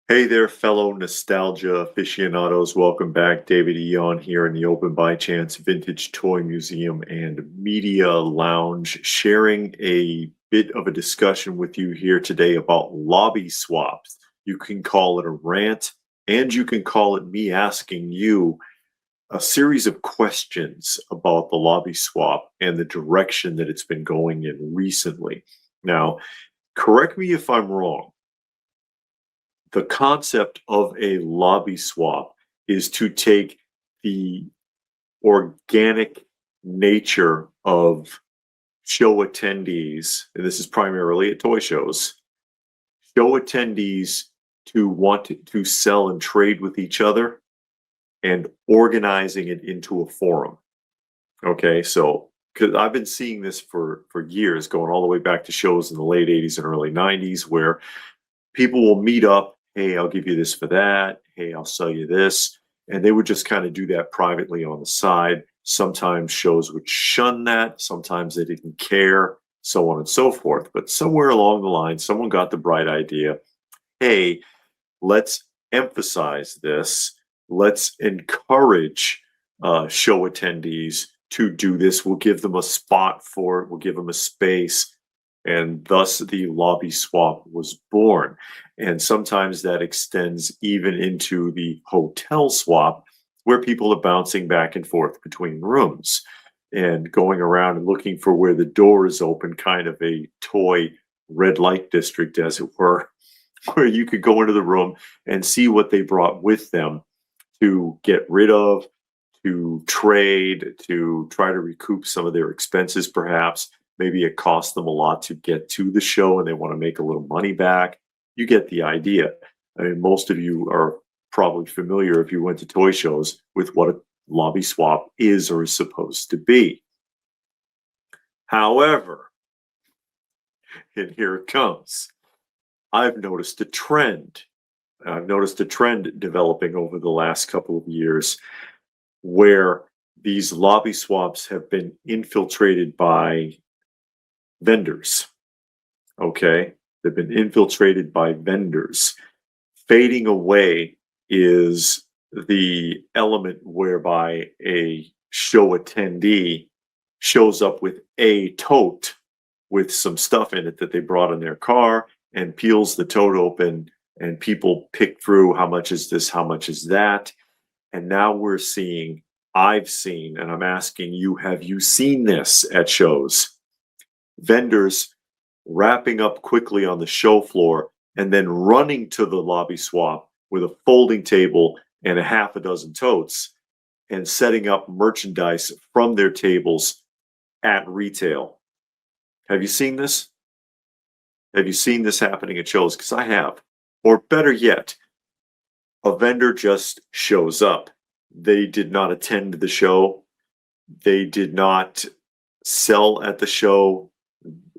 Hey there, fellow nostalgia aficionados. Welcome back. David Eon here in the Open by Chance Vintage Toy Museum and Media Lounge, sharing a bit of a discussion with you here today about lobby swaps. You can call it a rant, and you can call it me asking you a series of questions about the lobby swap and the direction that it's been going in recently. Now, correct me if I'm wrong. The concept of a lobby swap is to take the organic nature of show attendees, and this is primarily at toy shows, show attendees to want to sell and trade with each other and organizing it into a forum. Okay, so because I've been seeing this for years, going all the way back to shows in the late 80s and early 90s, where people will meet up. Hey, I'll give you this for that. Hey, I'll sell you this. And they would just kind of do that privately on the side. Sometimes shows would shun that. Sometimes they didn't care, so on and so forth. But somewhere along the line, someone got the bright idea. Hey, let's emphasize this. Let's encourage show attendees to do this. We'll give them a spot for it. We'll give them a space. And thus the lobby swap was born. And sometimes that extends even into the hotel swap, where people are bouncing back and forth between rooms and going around and looking for where the door is open, kind of a toy red light district, as it were, where you could go into the room and see what they brought with them to get rid of, to trade, to try to recoup some of their expenses, perhaps. Maybe it cost them a lot to get to the show and they want to make a little money back. You get the idea. I mean, most of you are probably familiar, if you went to toy shows, with what a lobby swap is or is supposed to be. However, and here it comes, I've noticed a trend. I've noticed a trend developing over the last couple of years where these lobby swaps have been infiltrated by vendors. Okay, they've been infiltrated by vendors. Fading away is the element whereby a show attendee shows up with a tote with some stuff in it that they brought in their car and peels the tote open, and people pick through how much is this, how much is that. And now I've seen, and I'm asking you, have you seen this at shows? Vendors wrapping up quickly on the show floor and then running to the lobby swap with a folding table and a half a dozen totes and setting up merchandise from their tables at retail. Have you seen this? Have you seen this happening at shows? Because I have. Or better yet, a vendor just shows up. They did not attend the show. They did not sell at the show.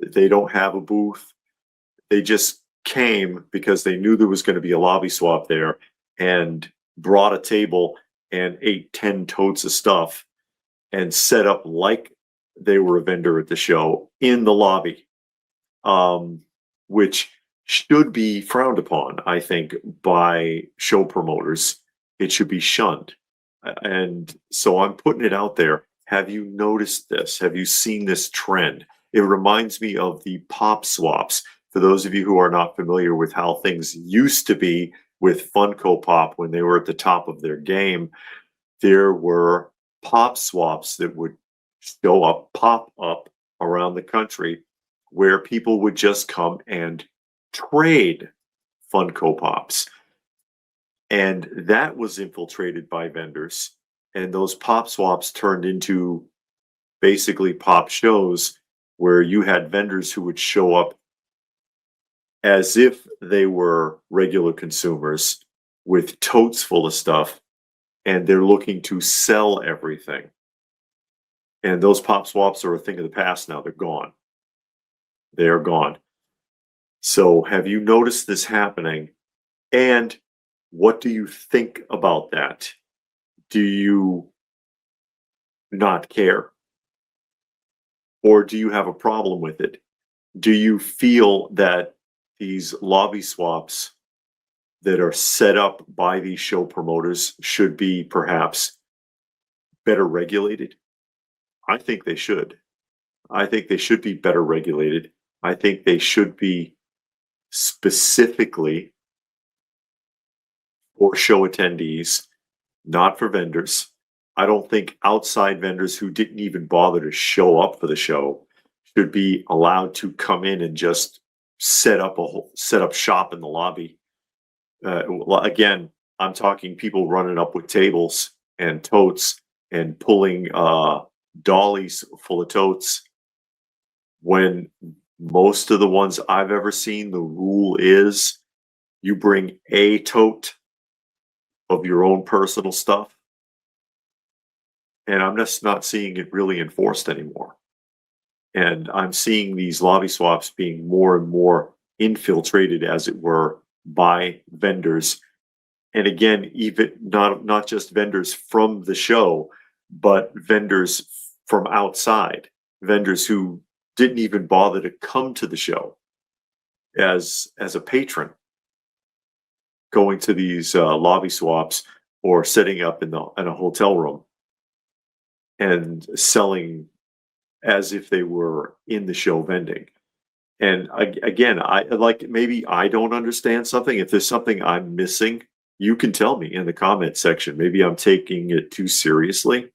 They don't have a booth. They just came because they knew there was going to be a lobby swap there and brought a table and ate 10 totes of stuff and set up like they were a vendor at the show in the lobby, which should be frowned upon, I think, by show promoters. It should be shunned. And so I'm putting it out there. Have you noticed this? Have you seen this trend? It reminds me of the pop swaps. For those of you who are not familiar with how things used to be with Funko Pop when they were at the top of their game, there were pop swaps that would pop up around the country, where people would just come and trade Funko Pops. And that was infiltrated by vendors. And those pop swaps turned into basically pop shows where you had vendors who would show up as if they were regular consumers with totes full of stuff, and they're looking to sell everything. And those pop swaps are a thing of the past now. They're gone. They are gone. So have you noticed this happening? And what do you think about that? Do you not care? Or do you have a problem with it? Do you feel that these lobby swaps that are set up by these show promoters should be perhaps better regulated? I think they should. I think they should be better regulated. I think they should be specifically for show attendees, not for vendors. I don't think outside vendors who didn't even bother to show up for the show should be allowed to come in and just set up shop in the lobby. Again, I'm talking people running up with tables and totes and pulling dollies full of totes, when most of the ones I've ever seen, the rule is you bring a tote of your own personal stuff. And I'm just not seeing it really enforced anymore. And I'm seeing these lobby swaps being more and more infiltrated, as it were, by vendors. And again, even not just vendors from the show, but vendors from outside, vendors who didn't even bother to come to the show as a patron, going to these lobby swaps or setting up in a hotel room and selling as if they were in the show vending. And again, I like, maybe I don't understand something. If there's something I'm missing, you can tell me in the comment section. Maybe I'm taking it too seriously.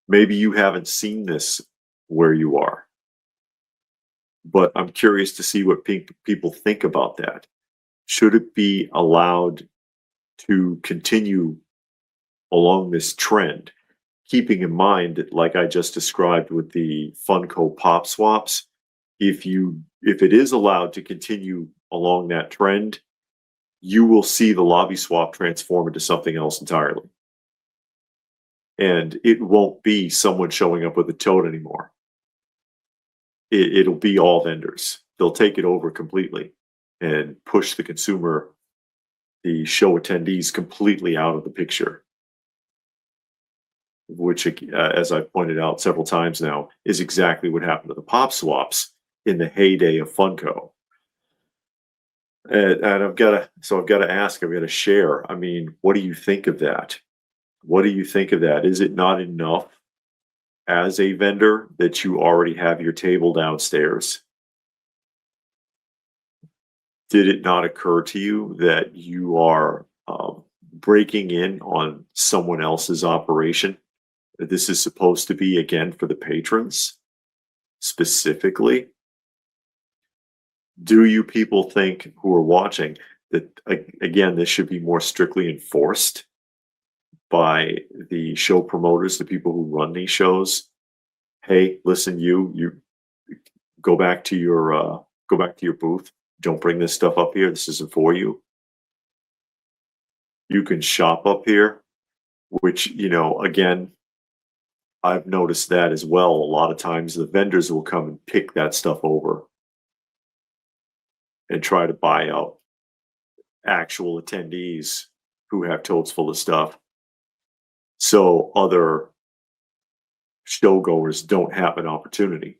Maybe you haven't seen this where you are. But I'm curious to see what people think about that. Should it be allowed to continue along this trend? Keeping in mind that, like I just described with the Funko Pop swaps, if it is allowed to continue along that trend, you will see the lobby swap transform into something else entirely. And it won't be someone showing up with a tote anymore. It'll be all vendors. They'll take it over completely and push the consumer, the show attendees, completely out of the picture. Which, as I've pointed out several times now, is exactly what happened to the pop swaps in the heyday of Funko. And I've got to share. I mean, what do you think of that? What do you think of that? Is it not enough as a vendor that you already have your table downstairs? Did it not occur to you that you are breaking in on someone else's operation? This is supposed to be, again, for the patrons specifically. Do you people think, who are watching, that, again, this should be more strictly enforced by the show promoters, the people who run these shows? Hey, listen, you go back to your booth. Don't bring this stuff up here. This isn't for you. You can shop up here, which, again, I've noticed that as well. A lot of times the vendors will come and pick that stuff over and try to buy out actual attendees who have totes full of stuff, so other showgoers don't have an opportunity.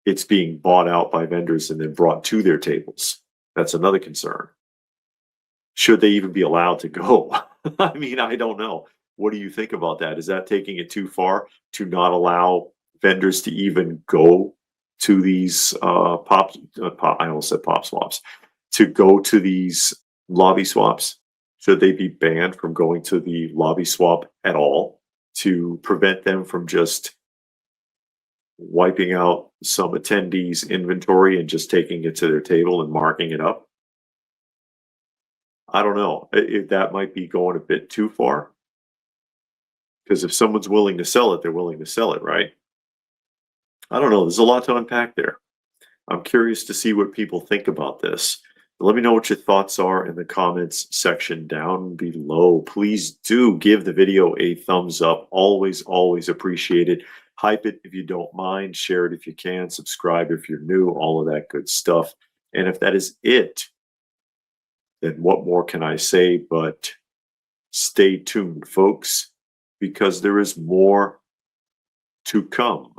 It's being bought out by vendors and then brought to their tables. That's another concern. Should they even be allowed to go? I mean, I don't know. What do you think about that? Is that taking it too far to not allow vendors to even go to these I almost said pop swaps, to go to these lobby swaps? Should they be banned from going to the lobby swap at all, to prevent them from just wiping out some attendees' inventory and just taking it to their table and marking it up? I don't know if that might be going a bit too far. Because if someone's willing to sell it, they're willing to sell it, right? I don't know. There's a lot to unpack there. I'm curious to see what people think about this. Let me know what your thoughts are in the comments section down below. Please do give the video a thumbs up. Always, always appreciate it. Hype it if you don't mind. Share it if you can. Subscribe if you're new. All of that good stuff. And if that is it, then what more can I say but stay tuned, folks, because there is more to come.